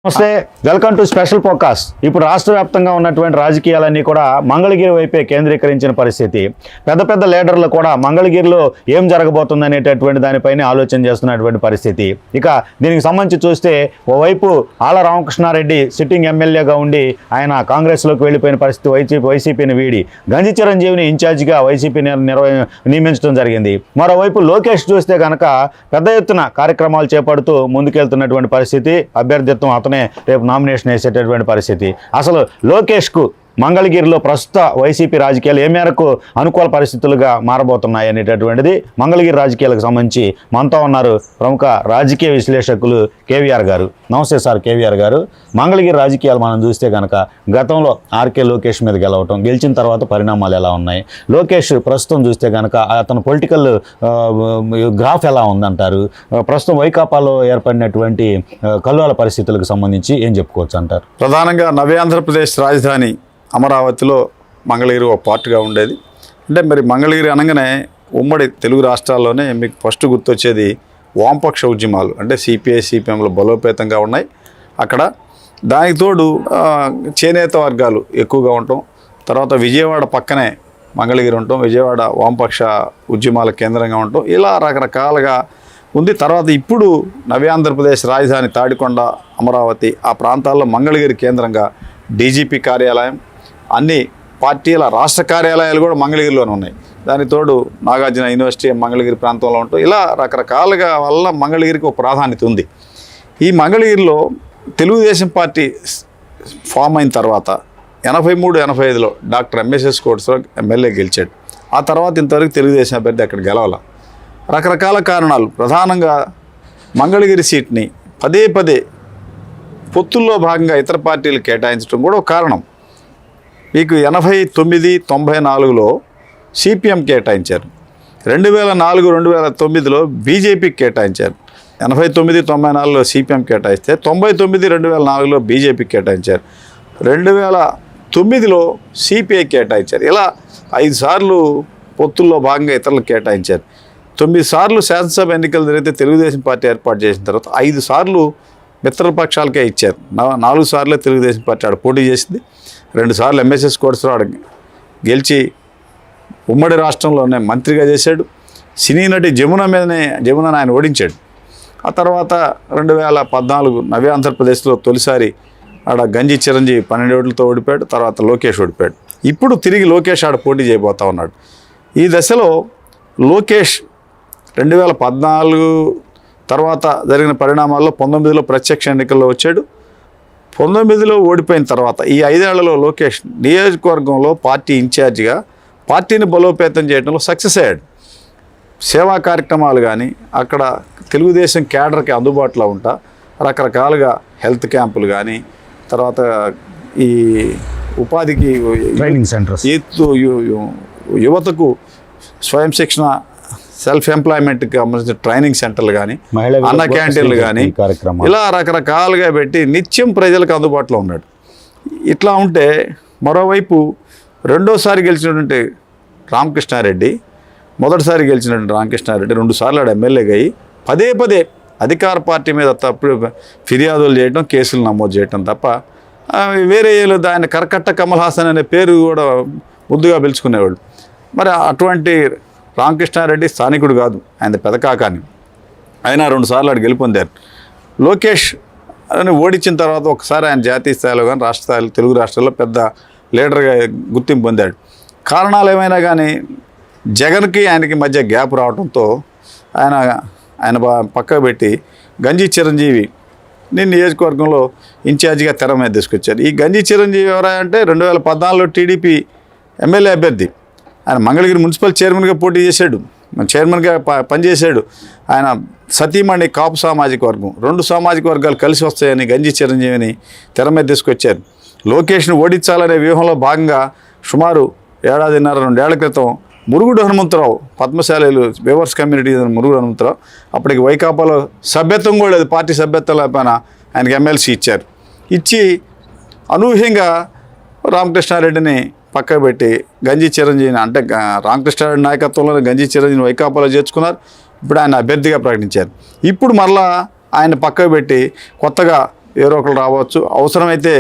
నమస్తే, welcome to special focus. ఇప్పుడు రాష్ట్ర వ్యాప్తంగా ఉన్నటువంటి రాజకీయాలన్నీ కూడా మంగళగిరి వైపే కేంద్రీకరించిన పరిస్థితి. పెద్ద పెద్ద లీడర్లు కూడా మంగళగిరిలో ఏం జరగబోతుంది అనేటటువంటి దానిపైన ఆలోచన చేస్తున్నటువంటి పరిస్థితి. ఇక దీనికి సంబంధించి చూస్తే ఓవైపు ఆళ్ల రామకృష్ణారెడ్డి సిట్టింగ్ ఎమ్మెల్యేగా ఉండి ఆయన కాంగ్రెస్లోకి వెళ్ళిపోయిన పరిస్థితి, వైసీపీని వీడి గంజి చిరంజీవిని ఇన్ఛార్జిగా వైసీపీ నియమించడం జరిగింది. మరోవైపు లోకేష్ చూస్తే కనుక పెద్ద ఎత్తున కార్యక్రమాలు చేపడుతూ ముందుకెళ్తున్నటువంటి పరిస్థితి. అభ్యర్థిత్వం అతనే రేపు నామినేషన్ వేసేటటువంటి పరిస్థితి. అసలు లోకేష్కు మంగళగిరిలో ప్రస్తుత వైసీపీ రాజకీయాలు ఏ మేరకు అనుకూల పరిస్థితులుగా మారబోతున్నాయి అనేటటువంటిది మంగళగిరి రాజకీయాలకు సంబంధించి మనతో ఉన్నారు ప్రముఖ రాజకీయ విశ్లేషకులు కేవీఆర్ గారు. నమస్తే సార్ కేవీఆర్ గారు. మంగళగిరి రాజకీయాలు మనం చూస్తే కనుక గతంలో ఆర్కే లోకేష్ మీద గెలిచిన తర్వాత పరిణామాలు ఎలా ఉన్నాయి, లోకేష్ ప్రస్తుతం చూస్తే కనుక అతను పొలిటికల్ గ్రాఫ్ ఎలా ఉందంటారు, ప్రస్తుతం వైకాపాలో ఏర్పడినటువంటి కల్లోల పరిస్థితులకు సంబంధించి ఏం చెప్పుకోవచ్చు అంటారు? ప్రధానంగా నవ్యాంధ్రప్రదేశ్ రాజధాని అమరావతిలో మంగళగిరి ఒక పార్ట్గా ఉండేది. అంటే మరి మంగళగిరి అనగానే ఉమ్మడి తెలుగు రాష్ట్రాల్లోనే మీకు ఫస్ట్ గుర్తొచ్చేది వామపక్ష ఉద్యమాలు, అంటే సిపిఐ సిపిఎంలు బలోపేతంగా ఉన్నాయి అక్కడ. దానికి తోడు చేనేత వర్గాలు ఎక్కువగా ఉండటం, తర్వాత విజయవాడ పక్కనే మంగళగిరి ఉండటం, విజయవాడ వామపక్ష ఉద్యమాల కేంద్రంగా ఉండటం, ఇలా రకరకాలుగా ఉంది. తర్వాత ఇప్పుడు నవ్యాంధ్రప్రదేశ్ రాజధాని తాడికొండ, అమరావతి ఆ ప్రాంతాల్లో మంగళగిరి కేంద్రంగా డీజీపీ కార్యాలయం, అన్ని పార్టీల రాష్ట్ర కార్యాలయాలు కూడా మంగళగిరిలోనే ఉన్నాయి. దానికి తోడు నాగార్జున యూనివర్సిటీ మంగళగిరి ప్రాంతంలో ఉంటాం. ఇలా రకరకాలుగా వల్ల మంగళగిరికి ఒక ప్రాధాన్యత ఉంది. ఈ మంగళగిరిలో తెలుగుదేశం పార్టీ ఫామ్ అయిన తర్వాత 83-85లో డాక్టర్ ఎంఎస్ఎస్ కోటేశ్వరరావు ఎమ్మెల్యే గెలిచాడు. ఆ తర్వాత ఇంతవరకు తెలుగుదేశం అభ్యర్థి అక్కడ గెలవాల. రకరకాల కారణాలు, ప్రధానంగా మంగళగిరి సీట్ని పదే పదే పొత్తుల్లో భాగంగా ఇతర పార్టీలు కేటాయించడం కూడా ఒక కారణం. మీకు 89-94లో సిపిఎం కేటాయించారు, 2004-2009లో బీజేపీకి కేటాయించారు. 89-94లో సిపిఎం కేటాయిస్తే 99-2004లో బీజేపీకి కేటాయించారు, 2009లో సిపిఐ కేటాయించారు. ఇలా 5 సార్లు పొత్తుల్లో భాగంగా ఇతరులకు కేటాయించారు. 9 సార్లు శాసనసభ ఎన్నికలు జరిగితే తెలుగుదేశం పార్టీ ఏర్పాటు చేసిన తర్వాత 5 సార్లు మిత్రపక్షాలకే ఇచ్చారు. 4 సార్లే తెలుగుదేశం పార్టీ ఆడ పోటీ చేసింది. 2 సార్లు ఎంఎస్ఎస్ కోటేశ్వరరావు గెలిచి ఉమ్మడి రాష్ట్రంలోనే మంత్రిగా చేశాడు. సినీ నటి జమునని ఆయన ఓడించాడు. ఆ తర్వాత 2014 నవ్యాంధ్రప్రదేశ్లో తొలిసారి ఆడ గంజి చిరంజీవి 12 ఓట్లతో ఓడిపోయాడు. తర్వాత లోకేష్ ఓడిపోయాడు. ఇప్పుడు తిరిగి లోకేష్ ఆడ పోటీ చేయబోతా ఉన్నాడు. ఈ దశలో లోకేష్ 2014 తర్వాత జరిగిన పరిణామాల్లో 19లో ప్రత్యక్ష ఎన్నికల్లో వచ్చాడు. 19లో ఓడిపోయిన తర్వాత ఈ 5 ఏళ్లలో లోకేష్ నియోజకవర్గంలో పార్టీ ఇన్ఛార్జిగా పార్టీని బలోపేతం చేయడంలో సక్సెస్ అయ్యాడు. సేవా కార్యక్రమాలు కానీ, అక్కడ తెలుగుదేశం క్యాడర్కి అందుబాటులో ఉంటా రకరకాలుగా హెల్త్ క్యాంపులు కానీ, తర్వాత ఈ ఉపాధికి ట్రైనింగ్ సెంటర్స్, యువతకు స్వయం శిక్షణ సెల్ఫ్ ఎంప్లాయ్మెంట్కి సంబంధించిన ట్రైనింగ్ సెంటర్లు కానీ, అన్న క్యాంటీన్లు కానీ, ఇలా రకరకాలుగా పెట్టి నిత్యం ప్రజలకు అందుబాటులో ఉన్నాడు. ఇట్లా ఉంటే మరోవైపు రెండోసారి గెలిచినటువంటి రామకృష్ణారెడ్డి, మొదటిసారి గెలిచినటువంటి రామకృష్ణారెడ్డి 2 సార్లు ఆడ ఎమ్మెల్యేగా అయ్యి పదే పదే అధికార పార్టీ మీద తప్పుడు ఫిర్యాదులు చేయడం, కేసులు నమోదు చేయడం తప్ప వేరే లేదు. ఆయన కరకట్ట కమల్ హాసన్ అనే పేరు కూడా ముద్దుగా పిలుచుకునేవాళ్ళు. మరి అటువంటి రామకృష్ణారెడ్డి స్థానికుడు కాదు, ఆయన పెదకాకాని. అయినా 2 సార్లు ఆడు గెలుపొందారు. లోకేష్ అని ఓడించిన తర్వాత ఒకసారి ఆయన జాతీయ స్థాయిలో కానీ రాష్ట్ర స్థాయిలో తెలుగు రాష్ట్రాల్లో పెద్ద లీడర్గా గుర్తింపు పొందాడు. కారణాలు ఏమైనా కానీ జగన్కి ఆయనకి మధ్య గ్యాప్ రావడంతో ఆయన పక్కకు పెట్టి గంజి చిరంజీవి నియోజకవర్గంలో ఇన్ఛార్జిగా తెర మీద తీసుకొచ్చారు. ఈ గంజి చిరంజీవి ఎవరంటే 2014లో టీడీపీ ఎమ్మెల్యే అభ్యర్థి. ఆయన మంగళగిరి మున్సిపల్ చైర్మన్గా పోటీ చేశాడు, చైర్మన్గా పనిచేశాడు. ఆయన సతీమణి కాపు సామాజిక వర్గం, 2 సామాజిక వర్గాలు కలిసి వస్తాయని గంజి చిరంజీవిని తెర మీద తీసుకొచ్చారు. లోకేష్ను ఓడించాలనే వ్యూహంలో భాగంగా సుమారు 1.5-2 ఏళ్ల క్రితం మురుగుడు హనుమంతరావు, పద్మశాలీలు వేవర్స్ కమ్యూనిటీ మురుగుడు హనుమంతరావు, అప్పటికి వైకాపాలో సభ్యత్వం కూడా లేదు, పార్టీ సభ్యత్వం లేకపోయినా ఆయనకి ఎమ్మెల్సీ ఇచ్చారు. ఇచ్చి అనూహ్యంగా రామకృష్ణారెడ్డిని పక్కకు పెట్టి గంజి చిరంజీవిని, అంటే రామకృష్ణారెడ్డి నాయకత్వంలో గంజి చిరంజీవిని వైకాపాలో చేర్చుకున్నారు. ఇప్పుడు ఆయన అభ్యర్థిగా ప్రకటించారు. ఇప్పుడు మరలా ఆయన పక్కకు పెట్టి కొత్తగా ఎవరో ఒకరు రావచ్చు, అవసరమైతే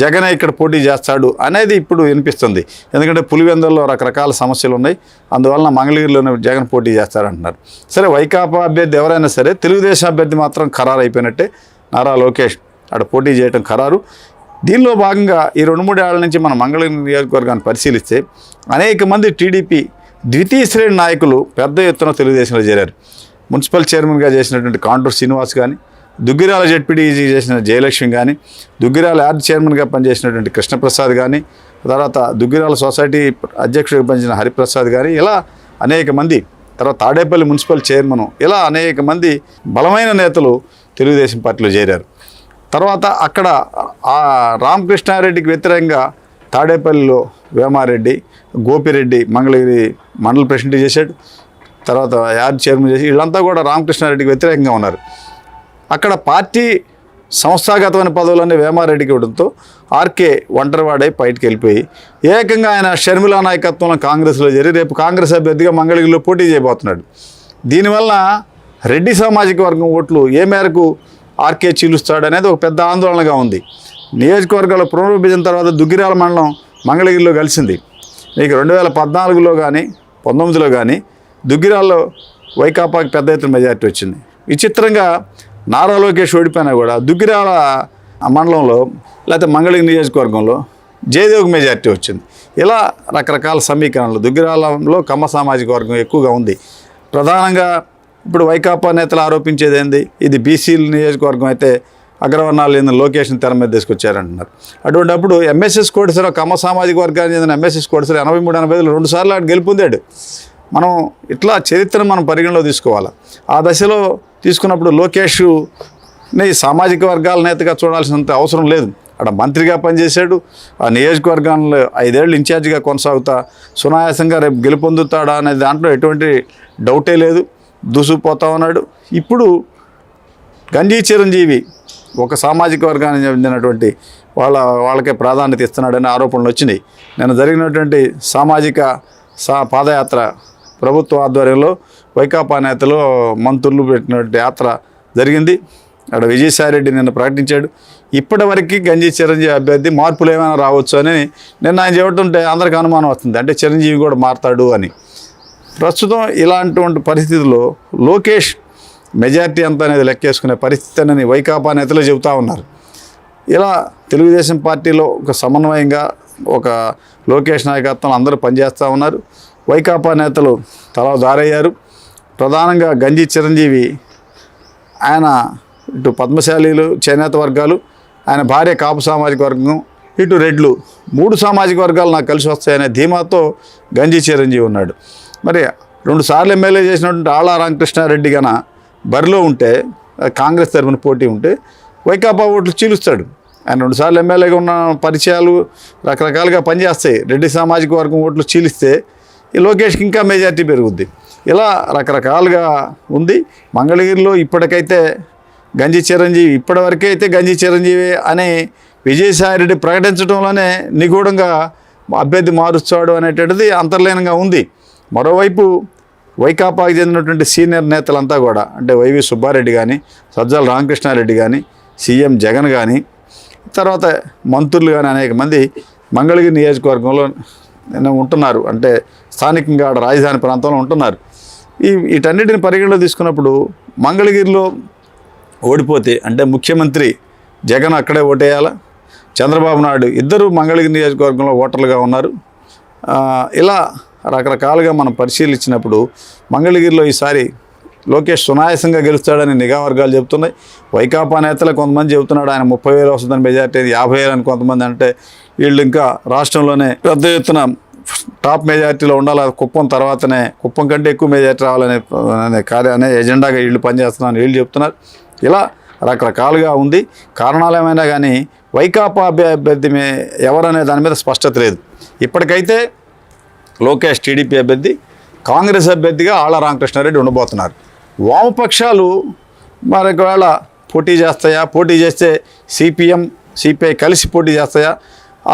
జగనే ఇక్కడ పోటీ చేస్తాడు అనేది ఇప్పుడు వినిపిస్తుంది. ఎందుకంటే పులివెందుల్లో రకరకాల సమస్యలు ఉన్నాయి, అందువలన మంగళగిరిలోనే జగన్ పోటీ చేస్తారంటున్నారు. సరే, వైకాపా అభ్యర్థి ఎవరైనా సరే తెలుగుదేశం అభ్యర్థి మాత్రం ఖరారు అయిపోయినట్టే. నారా లోకేష్ అక్కడ పోటీ చేయడం ఖరారు. దీనిలో భాగంగా ఈ 2-3 ఏళ్ల నుంచి మన మంగళగిరి నియోజకవర్గాన్ని పరిశీలిస్తే అనేక మంది టీడీపీ ద్వితీయ శ్రేణి నాయకులు పెద్ద ఎత్తున తెలుగుదేశంలో చేరారు. మున్సిపల్ చైర్మన్గా చేసినటువంటి కాంటూరు శ్రీనివాస్ కానీ, దుగ్గిరాల జెడ్పీటీసీ చేసిన జయలక్ష్మి కానీ, దుగ్గిరాల యార్డ్ చైర్మన్గా పనిచేసినటువంటి కృష్ణప్రసాద్ కానీ, తర్వాత దుగ్గిరాల సొసైటీ అధ్యక్షుడిగా పనిచేసిన హరిప్రసాద్ కానీ, ఇలా అనేక మంది, తర్వాత తాడేపల్లి మున్సిపల్ చైర్మన్, ఇలా అనేక మంది బలమైన నేతలు తెలుగుదేశం పార్టీలో చేరారు. తర్వాత అక్కడ ఆ రామకృష్ణారెడ్డికి వ్యతిరేకంగా తాడేపల్లిలో వేమారెడ్డి, గోపిరెడ్డి మంగళగిరి మండల ప్రెసిడెంట్ చేశాడు. తర్వాత యార్డ్ చైర్మన్ చేసి వీళ్ళంతా కూడా రామకృష్ణారెడ్డికి వ్యతిరేకంగా ఉన్నారు. అక్కడ పార్టీ సంస్థాగతమైన పదవులన్నీ వేమారెడ్డికి ఇవ్వడంతో ఆర్కే ఒంటరివాడై బయటికి వెళ్ళిపోయి ఏకంగా ఆయన షర్మిలా నాయకత్వంలో కాంగ్రెస్లో చేరి రేపు కాంగ్రెస్ అభ్యర్థిగా మంగళగిరిలో పోటీ చేయబోతున్నాడు. దీనివల్ల రెడ్డి సామాజిక వర్గం ఓట్లు ఏ మేరకు ఆర్కే చీలుస్తాడు అనేది ఒక పెద్ద ఆందోళనగా ఉంది. నియోజకవర్గాల పునర్విభజన తర్వాత దుగ్గిరాల మండలం మంగళగిరిలో కలిసింది. మీకు 2014లో కానీ 19లో కానీ దుగ్గిరాల్లో వైకాపాకి పెద్ద ఎత్తున మెజార్టీ వచ్చింది. విచిత్రంగా నారా లోకేష్ ఓడిపోయినా కూడా దుగ్గిరాల మండలంలో లేకపోతే మంగళగిరి నియోజకవర్గంలో జయదేవ్కి మెజార్టీ వచ్చింది. ఇలా రకరకాల సమీకరణలు. దుగ్గిరాలంలో కమ్మ సామాజిక వర్గం ఎక్కువగా ఉంది. ప్రధానంగా ఇప్పుడు వైకాపా నేతలు ఆరోపించేది ఏంది, ఇది బీసీల నియోజకవర్గం అయితే అగ్రవర్ణాలు ఏంది లోకేష్ని తెర మీద తీసుకొచ్చారంటున్నారు. అటువంటిప్పుడు ఎంఎస్ఎస్ కోటేశ్వరరావు కమ్మ సామాజిక వర్గానికి చెందిన ఎంఎస్ఎస్ కోటేశ్వరరావు 83-85 2 సార్లు ఆడు గెలుపొందాడు. మనం ఇట్లా చరిత్రను మనం పరిగణలో తీసుకోవాలి. ఆ దశలో తీసుకున్నప్పుడు లోకేష్ని సామాజిక వర్గాల నేతగా చూడాల్సినంత అవసరం లేదు. అక్కడ మంత్రిగా పనిచేశాడు. ఆ నియోజకవర్గాల్లో 5 ఏళ్ళు ఇన్ఛార్జిగా కొనసాగుతా సునాయాసంగా రేపు గెలుపొందుతాడా అనే దాంట్లో ఎటువంటి డౌటే లేదు. దూసుకుపోతా ఉన్నాడు. ఇప్పుడు గంజీ చిరంజీవి ఒక సామాజిక వర్గానికి చెందినటువంటి వాళ్ళకే ప్రాధాన్యత ఇస్తున్నాడనే ఆరోపణలు వచ్చినాయి. నేను జరిగినటువంటి సామాజిక పాదయాత్ర ప్రభుత్వ ఆధ్వర్యంలో వైకాపా నేతలు మంత్రులు పెట్టినటువంటి యాత్ర జరిగింది. అక్కడ విజయసాయిరెడ్డి నిన్న ప్రకటించాడు. ఇప్పటివరకు గంజీ చిరంజీవి అభ్యర్థి మార్పులు ఏమైనా రావచ్చు అని నిన్న ఆయన చెబుతుంటే అందరికీ అనుమానం వస్తుంది, అంటే చిరంజీవి కూడా మారతాడు అని. ప్రస్తుతం ఇలాంటి పరిస్థితుల్లో లోకేష్ మెజార్టీ ఎంత అనేది లెక్కేసుకునే పరిస్థితి అని వైకాపా నేతలు చెబుతూ ఉన్నారు. ఇలా తెలుగుదేశం పార్టీలో ఒక సమన్వయంగా ఒక లోకేష్ నాయకత్వం అందరూ పనిచేస్తూ ఉన్నారు. వైకాపా నేతలు తలా దారయ్యారు. ప్రధానంగా గంజీ చిరంజీవి ఆయన ఇటు పద్మశాలీలు చేనేత వర్గాలు, ఆయన భార్య కాపు సామాజిక వర్గం, ఇటు రెడ్లు 3 సామాజిక వర్గాలు నాకు కలిసి వస్తాయనే ధీమాతో గంజీ చిరంజీవి ఉన్నాడు. మరి 2 సార్లు ఎమ్మెల్యే చేసినటువంటి ఆళ్ళ రామకృష్ణారెడ్డి గన బరిలో ఉంటే, కాంగ్రెస్ తరఫున పోటీ ఉంటే వైకాపా ఓట్లు చీలుస్తాడు. ఆయన 2 సార్లు ఎమ్మెల్యేగా ఉన్న పరిచయాలు రకరకాలుగా పనిచేస్తాయి. రెడ్డి సామాజిక వర్గం ఓట్లు చీలిస్తే ఈ లోకేష్కి ఇంకా మెజార్టీ పెరుగుద్ది. ఇలా రకరకాలుగా ఉంది. మంగళగిరిలో ఇప్పటికైతే గంజీ చిరంజీవి ఇప్పటివరకే అయితే గంజీ చిరంజీవి అని విజయసాయిరెడ్డి ప్రకటించడంలోనే నిగూఢంగా అభ్యర్థి మారుస్తాడు అనేటువంటిది అంతర్లీనంగా ఉంది. మరోవైపు వైకాపాకి చెందినటువంటి సీనియర్ నేతలంతా కూడా, అంటే వైవి సుబ్బారెడ్డి కానీ, సజ్జల రామకృష్ణారెడ్డి కానీ, సీఎం జగన్ కానీ, తర్వాత మంత్రులు కానీ అనేక మంది మంగళగిరి నియోజకవర్గంలో ఉంటున్నారు. అంటే స్థానికంగా రాజధాని ప్రాంతంలో ఉంటున్నారు. వీటన్నిటిని పరిగణలో తీసుకున్నప్పుడు మంగళగిరిలో ఓడిపోతే అంటే ముఖ్యమంత్రి జగన్ అక్కడే ఓటేయాలా, చంద్రబాబు నాయుడు ఇద్దరు మంగళగిరి నియోజకవర్గంలో ఓటర్లుగా ఉన్నారు. ఇలా రకరకాలుగా మనం పరిశీలించినప్పుడు మంగళగిరిలో ఈసారి లోకేష్ సునాయాసంగా గెలుస్తాడని నిఘా వర్గాలు చెబుతున్నాయి. వైకాపా నేతలు కొంతమంది చెబుతున్నాడు ఆయన 30,000 వస్తుందని మెజార్టీ, 50,000 అని కొంతమంది. అంటే వీళ్ళు ఇంకా రాష్ట్రంలోనే పెద్ద ఎత్తున టాప్ మెజార్టీలో ఉండాలి, కుప్పం తర్వాతనే, కుప్పం కంటే ఎక్కువ మెజార్టీ రావాలనే ఎజెండాగా వీళ్ళు పనిచేస్తున్నారని వీళ్ళు చెప్తున్నారు. ఇలా రకరకాలుగా ఉంది. కారణాలు ఏమైనా కానీ వైకాపా అభ్యర్థి ఎవరనే దాని మీద స్పష్టత లేదు. ఇప్పటికైతే లోకేష్ టీడీపీ అభ్యర్థి, కాంగ్రెస్ అభ్యర్థిగా ఆళ్ళ రామకృష్ణారెడ్డి ఉండబోతున్నారు. వామపక్షాలు మరొకవేళ పోటీ చేస్తాయా, పోటీ చేస్తే సిపిఎం సిపిఐ కలిసి పోటీ చేస్తాయా?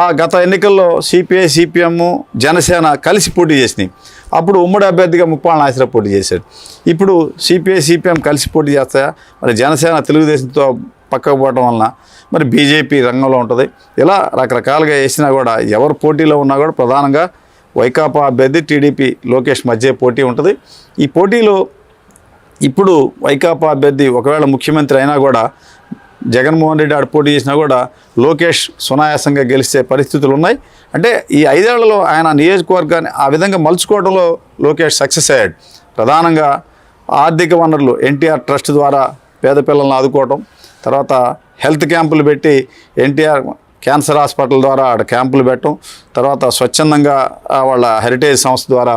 ఆ గత ఎన్నికల్లో సిపిఐ సిపిఎం జనసేన కలిసి పోటీ చేసినాయి. అప్పుడు ఉమ్మడి అభ్యర్థిగా ముప్పాళ్ళ నాగేశ్వరరావు పోటీ చేశాడు. ఇప్పుడు సిపిఐ సిపిఎం కలిసి పోటీ చేస్తాయా? మరి జనసేన తెలుగుదేశంతో పక్కకు పోవడం వలన మరి బీజేపీ రంగంలో ఉంటుంది. ఇలా రకరకాలుగా వేసినా కూడా ఎవరు పోటీలో ఉన్నా కూడా ప్రధానంగా వైకాపా అభ్యర్థి టీడీపీ లోకేష్ మధ్య పోటీ ఉంటుంది. ఈ పోటీలో ఇప్పుడు వైకాపా అభ్యర్థి ఒకవేళ ముఖ్యమంత్రి అయినా కూడా జగన్మోహన్ రెడ్డి ఆడ పోటీ చేసినా కూడా లోకేష్ సునాయాసంగా గెలిచే పరిస్థితులు ఉన్నాయి. అంటే ఈ 5 ఏళ్లలో ఆయన నియోజకవర్గాన్ని ఆ విధంగా మలుచుకోవడంలో లోకేష్ సక్సెస్ అయ్యాడు. ప్రధానంగా ఆర్థిక వనరులు ఎన్టీఆర్ ట్రస్ట్ ద్వారా పేద పిల్లల్ని ఆదుకోవటం, తర్వాత హెల్త్ క్యాంపులు పెట్టి ఎన్టీఆర్ క్యాన్సర్ హాస్పిటల్ ద్వారా ఆడ క్యాంపులు పెట్టడం, తర్వాత స్వచ్ఛందంగా వాళ్ళ హెరిటేజ్ సంస్థ ద్వారా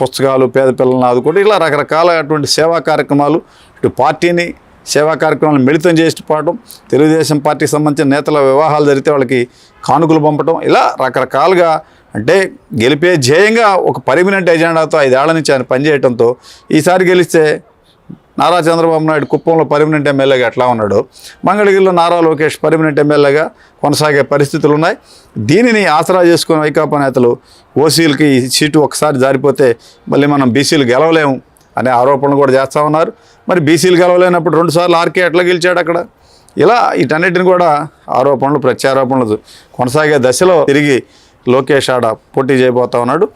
పుస్తకాలు పేద పిల్లల్ని ఆదుకోవడం, ఇలా రకరకాలైనటువంటి సేవా కార్యక్రమాలు, ఇటు పార్టీని సేవా కార్యక్రమాలు మిళితం చేసి పోవడం, తెలుగుదేశం పార్టీకి సంబంధించిన నేతల వివాహాలు జరిగితే వాళ్ళకి కానుకలు పంపడం, ఇలా రకరకాలుగా అంటే గెలిపే ధ్యేయంగా ఒక పర్మనెంట్ ఎజెండాతో 5 ఏళ్ల నుంచి ఆయన పనిచేయడంతో ఈసారి గెలిస్తే నారా చంద్రబాబు నాయుడు కుప్పంలో పర్మనెంట్ ఎమ్మెల్యేగా ఎట్లా ఉన్నాడు, మంగళగిరిలో నారా లోకేష్ పర్మనెంట్ ఎమ్మెల్యేగా కొనసాగే పరిస్థితులు ఉన్నాయి. దీనిని ఆసరా చేసుకుని వైకాపా నేతలు ఓసీలకి ఈ సీటు ఒకసారి జారిపోతే మళ్ళీ మనం బీసీలు గెలవలేము అనే ఆరోపణలు కూడా చేస్తూ ఉన్నారు. మరి బీసీలు గెలవలేనప్పుడు 2 సార్లు ఆర్కే ఎట్లా గెలిచాడు అక్కడ? ఇలా వీటన్నిటిని కూడా ఆరోపణలు ప్రత్యారోపణలు కొనసాగే దశలో తిరిగి లోకేష్ ఆడ పోటీ చేయబోతా ఉన్నాడు.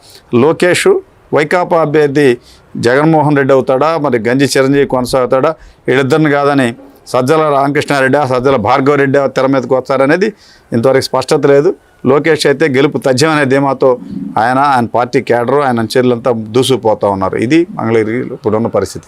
లోకేష్ వైకాపా అభ్యర్థి జగన్మోహన్ రెడ్డి అవుతాడా, మరి గంజి చిరంజీవి కొనసాగుతాడా, వీళ్ళిద్దరిని కాదని సజ్జల రామకృష్ణారెడ్డి సజ్జల భార్గవరెడ్డి తెర మీదకి వస్తారనేది ఇంతవరకు స్పష్టత లేదు. లోకేష్ అయితే గెలుపు తథ్యం అనే ధీమాతో ఆయన పార్టీ కేడరు ఆయన చర్యలంతా దూసుకుపోతూ ఉన్నారు. ఇది మంగళగిరిలో ఇప్పుడున్న పరిస్థితి.